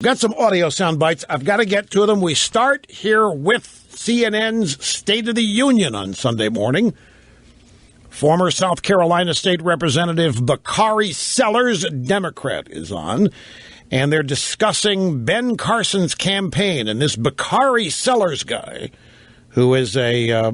Got some audio sound bites. I've got to get to them. We start here with CNN's State of the Union on Sunday morning. Former South Carolina State Representative Bakari Sellers, Democrat, is on. And they're discussing Ben Carson's campaign. And this Bakari Sellers guy, who is a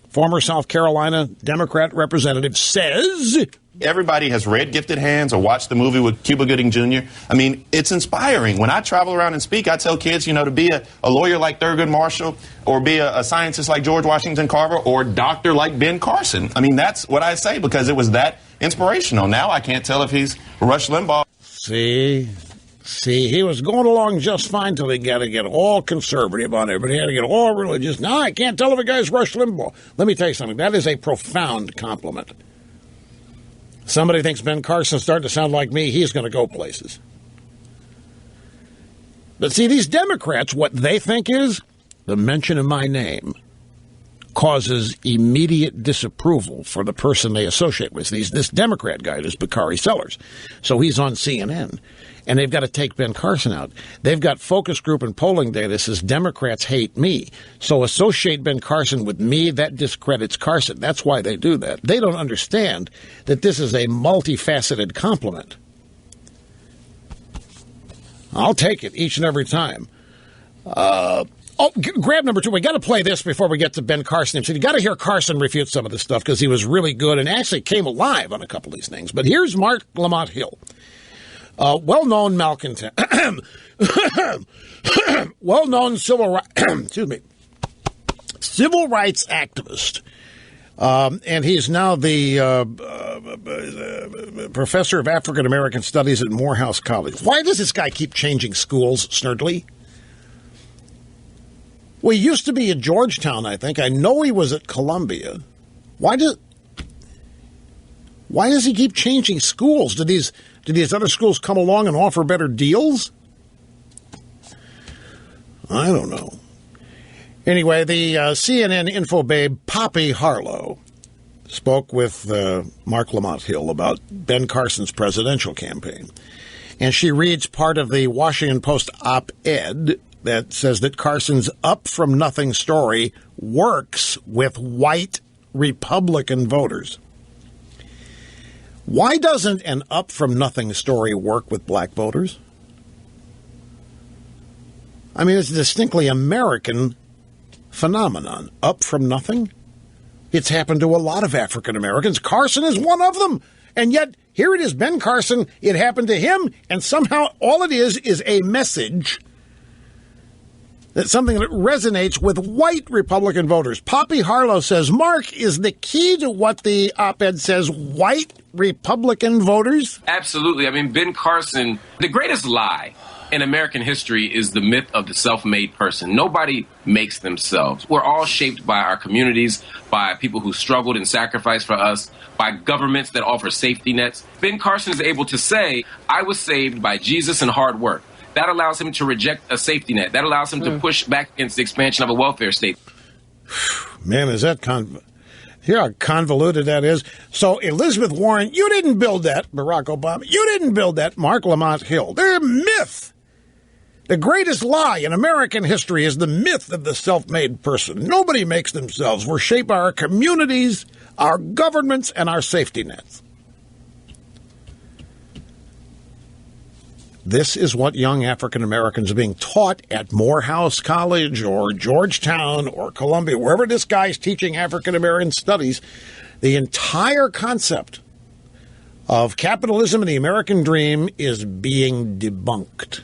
former South Carolina Democrat representative, says... Everybody has read Gifted Hands or watched the movie with Cuba Gooding Jr. I mean, it's inspiring. When I travel around and speak, I tell kids, to be a lawyer like Thurgood Marshall or be a scientist like George Washington Carver or doctor like Ben Carson. I mean, that's what I say because it was that inspirational. Now I can't tell if he's Rush Limbaugh. See, he was going along just fine till he got to get all conservative on everybody. He had to get all religious. Now I can't tell if a guy's Rush Limbaugh. Let me tell you something. That is a profound compliment. Somebody thinks Ben Carson's starting to sound like me, he's going to go places. But see, these Democrats, what they think is the mention of my name causes immediate disapproval for the person they associate with. This Democrat guy, this Bakari Sellers. So he's on CNN. And they've got to take Ben Carson out. They've got focus group and polling data that says Democrats hate me. So associate Ben Carson with me, that discredits Carson. That's why they do that. They don't understand that this is a multifaceted compliment. I'll take it each and every time. Grab number 2. We got to play this before we get to Ben Carson. So you got to hear Carson refute some of this stuff because he was really good and actually came alive on a couple of these things. But here's Marc Lamont Hill. Well-known malcontent, well-known civil rights activist, and he's now the professor of African American Studies at Morehouse College. Why does this guy keep changing schools, Snerdley? Well, he used to be at Georgetown, I think. I know he was at Columbia. Why does he keep changing schools? Do these other schools come along and offer better deals? I don't know. Anyway, the CNN info babe, Poppy Harlow, spoke with Marc Lamont Hill about Ben Carson's presidential campaign. And she reads part of the Washington Post op-ed that says that Carson's up-from-nothing story works with white Republican voters. Why doesn't an up-from-nothing story work with black voters? I mean, it's a distinctly American phenomenon. Up from nothing? It's happened to a lot of African Americans. Carson is one of them. And yet, here it is, Ben Carson, it happened to him, and somehow all it is a message that's something that resonates with white Republican voters. Poppy Harlow says, Mark, is the key to what the op-ed says white Republican voters? Absolutely. I mean, Ben Carson, the greatest lie in American history is the myth of the self-made person. Nobody makes themselves. We're all shaped by our communities, by people who struggled and sacrificed for us, by governments that offer safety nets. Ben Carson is able to say, I was saved by Jesus and hard work. That allows him to reject a safety net. That allows him to push back against the expansion of a welfare state. Man, is that how convoluted that is. So, Elizabeth Warren, you didn't build that. Barack Obama, you didn't build that. Marc Lamont Hill, they're a myth. The greatest lie in American history is the myth of the self-made person. Nobody makes themselves. We're shaped by our communities, our governments, and our safety nets. This is what young African Americans are being taught at Morehouse College or Georgetown or Columbia, wherever this guy's teaching African American studies. The entire concept of capitalism and the American dream is being debunked.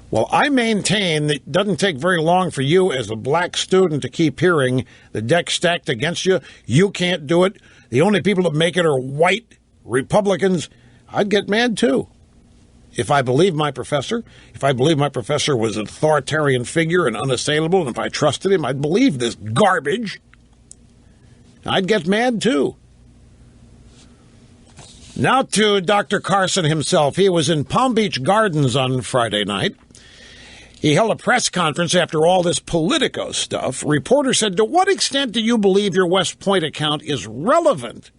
Well, I maintain that it doesn't take very long for you as a black student to keep hearing the deck stacked against you. You can't do it. The only people that make it are white Republicans. I'd get mad, too. If I believed my professor, was an authoritarian figure and unassailable, and if I trusted him, I'd believe this garbage. I'd get mad, too. Now to Dr. Carson himself. He was in Palm Beach Gardens on Friday night. He held a press conference after all this Politico stuff. Reporter said, to what extent do you believe your West Point account is relevant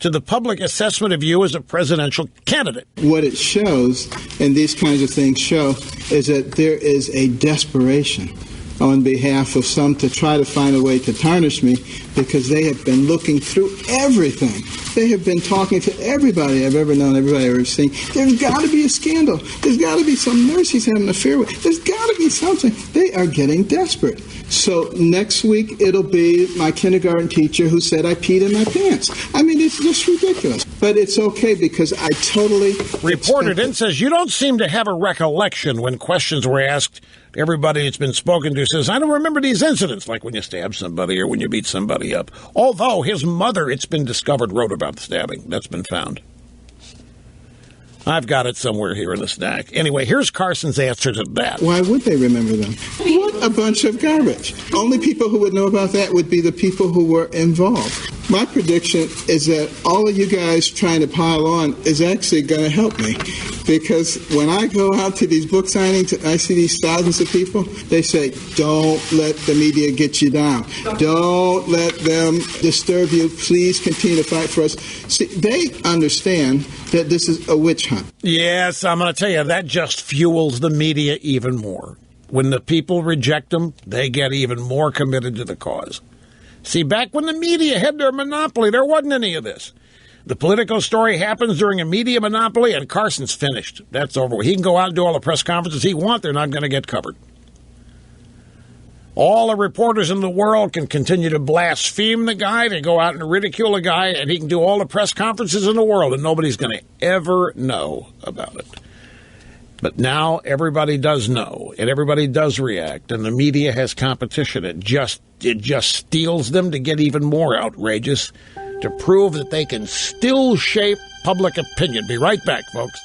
to the public assessment of you as a presidential candidate. What it shows, and these kinds of things show, is that there is a desperation on behalf of some to try to find a way to tarnish me, because they have been looking through everything. They have been talking to everybody I've ever known, everybody I've ever seen. There's got to be a scandal. There's got to be some nurse he's having an affair with. There's got to be something. They are getting desperate. So next week, it'll be my kindergarten teacher who said I peed in my pants. I mean, it's just ridiculous. But it's okay, because I totally... Reported in says, you don't seem to have a recollection when questions were asked. Everybody that's been spoken to says, I don't remember these incidents, like when you stab somebody or when you beat somebody up. Although his mother, it's been discovered, wrote about the stabbing. That's been found. I've got it somewhere here in the stack. Anyway, here's Carson's answer to that. Why would they remember them? What a bunch of garbage. Only people who would know about that would be the people who were involved. My prediction is that all of you guys trying to pile on is actually going to help me. Because when I go out to these book signings and I see these thousands of people, they say, don't let the media get you down. Don't let them disturb you. Please continue to fight for us. See, they understand that this is a witch hunt. Yes, I'm going to tell you, that just fuels the media even more. When the people reject them, they get even more committed to the cause. See, back when the media had their monopoly, there wasn't any of this. The Politico story happens during a media monopoly, and Carson's finished. That's over. He can go out and do all the press conferences he wants. They're not going to get covered. All the reporters in the world can continue to blaspheme the guy. They go out and ridicule a guy, and he can do all the press conferences in the world, and nobody's going to ever know about it. But now everybody does know, and everybody does react, and the media has competition. It just steals them to get even more outrageous, to prove that they can still shape public opinion. Be right back, folks.